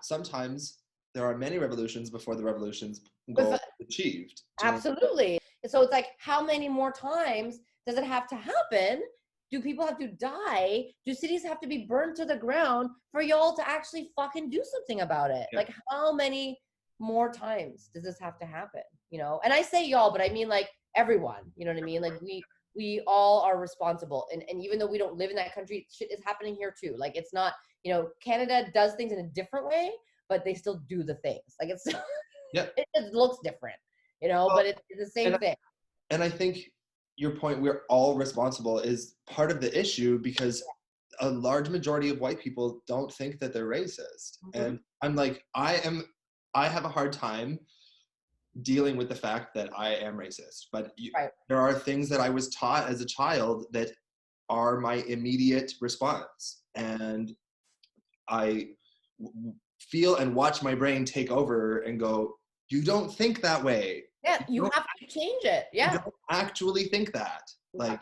sometimes there are many revolutions before the revolution's goal But is achieved. absolutely. So it's like, how many more times does it have to happen? Do people have to die? Do cities have to be burned to the ground for y'all to actually fucking do something about it? Yeah. Like, how many more times does this have to happen? You know, and I say y'all, but I mean like everyone. You know what I mean? Like we all are responsible, and even though we don't live in that country, shit is happening here too. Like, it's not, you know, Canada does things in a different way, but they still do the things. Like, it's Yeah. it just looks different, you know, Well, but it's the same thing. and I think your point, we're all responsible, is part of the issue, because a large majority of white people don't think that they're racist. Mm-hmm. And I'm like, I have a hard time dealing with the fact that I am racist. But Right. there are things that I was taught as a child that are my immediate response. And I feel and watch my brain take over and go, you don't think that way. Yeah, you have to change it. You Yeah. don't actually think that. Like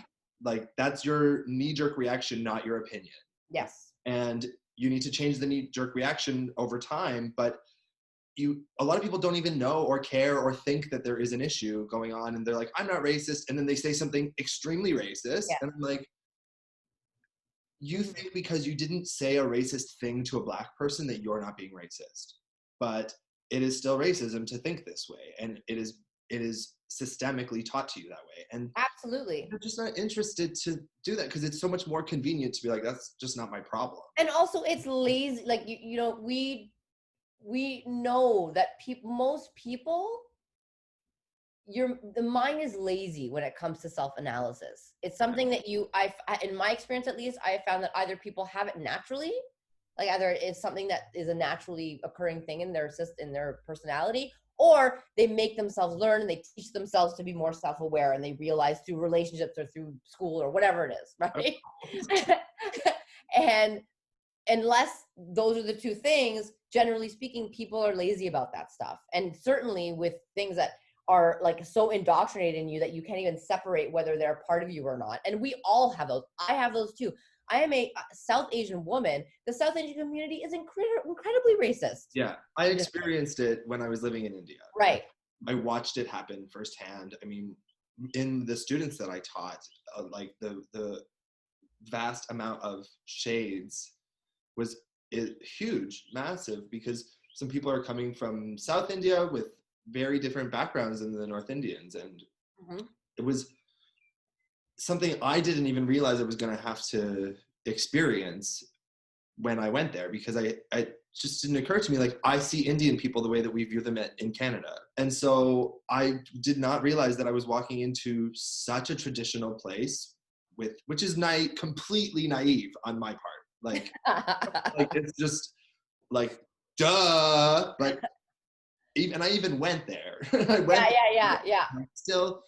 that's your knee-jerk reaction, not your opinion. Yes. And you need to change the knee-jerk reaction over time, but a lot of people don't even know or care or think that there is an issue going on, and they're like, I'm not racist, and then they say something extremely racist. Yeah. And I'm like, you think because you didn't say a racist thing to a black person that you're not being racist, but it is still racism to think this way, and it is systemically taught to you that way, and Absolutely. they're just not interested to do that because it's so much more convenient to be like, that's just not my problem. And also, it's lazy. Like, you know, we know that most people, the mind is lazy when it comes to self-analysis. It's something that in my experience at least, I have found that either people have it naturally, like either it's something that is a naturally occurring thing in their personality, or they make themselves learn and they teach themselves to be more self-aware, and they realize through relationships or through school or whatever it is, right? And unless those are the two things, generally speaking, people are lazy about that stuff. And certainly with things that are like so indoctrinated in you that you can't even separate whether they're a part of you or not. And we all have those. I have those too. I am a South Asian woman. The South Asian community is incredibly racist. Yeah, I experienced it when I was living in India. Right. I watched it happen firsthand. I mean, in the students that I taught, like the vast amount of shades was huge, massive, because some people are coming from South India with very different backgrounds than the North Indians, and it was something I didn't even realize I was going to have to experience when I went there, because I just didn't occur to me, like, I see Indian people the way that we view them in Canada. And so I did not realize that I was walking into such a traditional place which is completely naive on my part. Like, like it's just like, duh. Like, I even went there. Yeah. I still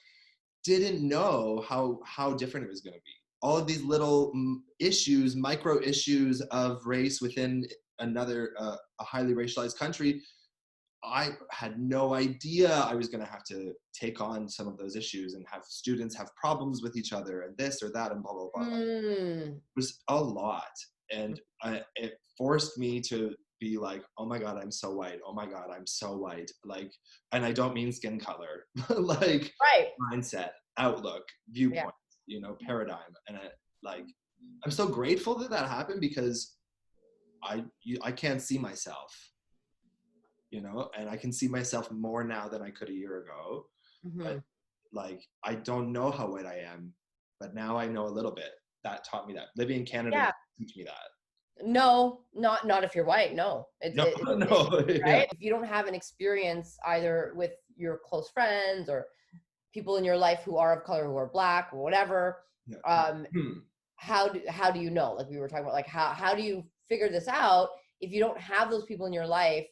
didn't know how different it was going to be. All of these little issues, micro issues of race within a highly racialized country, I had no idea I was going to have to take on some of those issues and have students have problems with each other and this or that and blah, blah, blah. It was a lot. And it forced me to be like, oh my God, I'm so white. Oh my God, I'm so white. Like, and I don't mean skin color, like right. mindset, outlook, viewpoint, paradigm. And I'm so grateful that that happened, because I can't see myself, and I can see myself more now than I could a year ago. But like, I don't know how white I am, but now I know a little bit. That taught me that. Living in Canada teach me that. No, not if you're white. No, No. right? Yeah. If you don't have an experience either with your close friends or people in your life who are of color, who are black or whatever, how do you know? Like we were talking about, like how do you figure this out if you don't have those people in your life,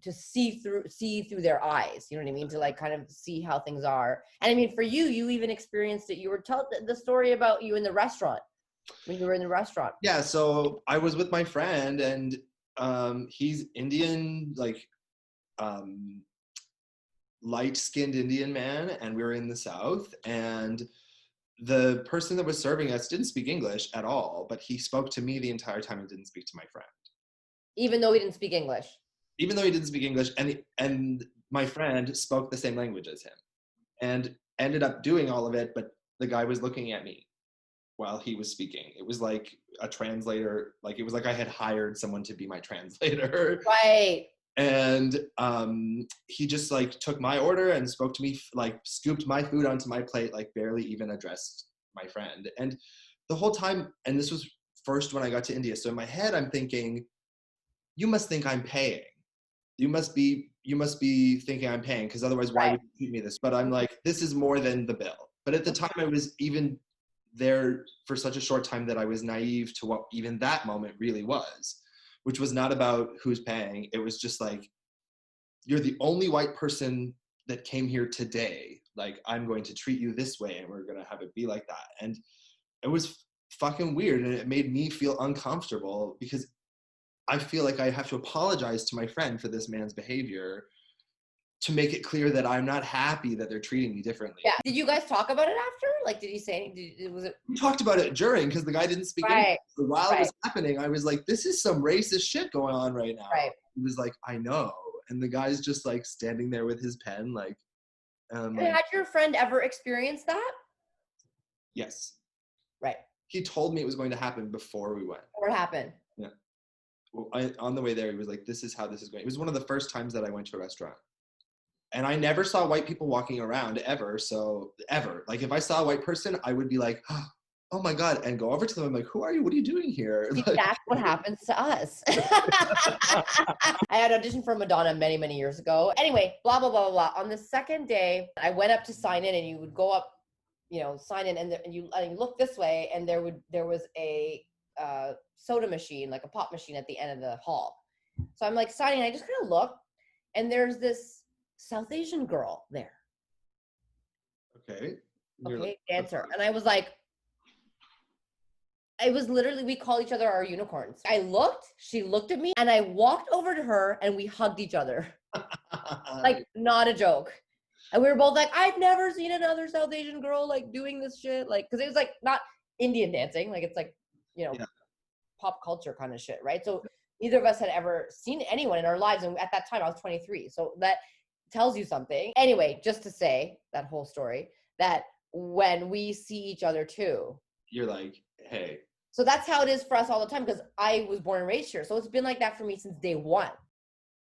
to see through their eyes, you know what I mean? To like kind of see how things are. And I mean, for you even experienced it. You were told the story about you in the restaurant. When you were in the restaurant. Yeah, so I was with my friend, and he's Indian, like light-skinned Indian man, and we were in the South, and the person that was serving us didn't speak English at all, but he spoke to me the entire time and didn't speak to my friend. Even though he didn't speak English. Even though he didn't speak English, and my friend spoke the same language as him, and ended up doing all of it. But the guy was looking at me while he was speaking. It was like a translator. Like it was like I had hired someone to be my translator. Right. And he just like took my order and spoke to me, like scooped my food onto my plate, like barely even addressed my friend. And the whole time, and this was first when I got to India, so in my head I'm thinking, you must think I'm paying. You must be thinking I'm paying, because otherwise why would you treat me this? But I'm like, this is more than the bill. But at the time I was even there for such a short time that I was naive to what even that moment really was, which was not about who's paying. It was just like, you're the only white person that came here today. Like, I'm going to treat you this way and we're going to have it be like that. And it was fucking weird, and it made me feel uncomfortable because I feel like I have to apologize to my friend for this man's behavior to make it clear that I'm not happy that they're treating me differently. Yeah. Did you guys talk about it after? Like, did he say, was it? We talked about it during, because the guy didn't speak English. So while it was happening, I was like, this is some racist shit going on right now. Right. He was like, I know. And the guy's just like standing there with his pen, like, had your friend ever experienced that? Yes. Right. He told me it was going to happen before we went. What happened? Yeah. Well, on the way there, he was like, this is how this is going. It was one of the first times that I went to a restaurant. And I never saw white people walking around ever. So ever, like if I saw a white person, I would be like, oh my God, and go over to them. I'm like, who are you? What are you doing here? See, that's what happens to us. I had auditioned for Madonna many, many years ago. Anyway, blah, blah, blah, blah. On the second day, I went up to sign in, and you would go up, sign in, and you look this way, and there was a soda machine, like a pop machine at the end of the hall. So I'm like signing, I just kind of look, and there's this South Asian girl there. Okay. Dancer. And I was like, it was literally, we call each other our unicorns. I looked, she looked at me, and I walked over to her and we hugged each other. Like, not a joke. And we were both like, I've never seen another South Asian girl like doing this shit. Like, because it was like not Indian dancing, like it's like, pop culture kind of shit, right? So neither of us had ever seen anyone in our lives. And at that time I was 23. So that tells you something. Anyway, just to say that whole story, that when we see each other too, you're like, hey. So that's how it is for us all the time, because I was born and raised here. So it's been like that for me since day one.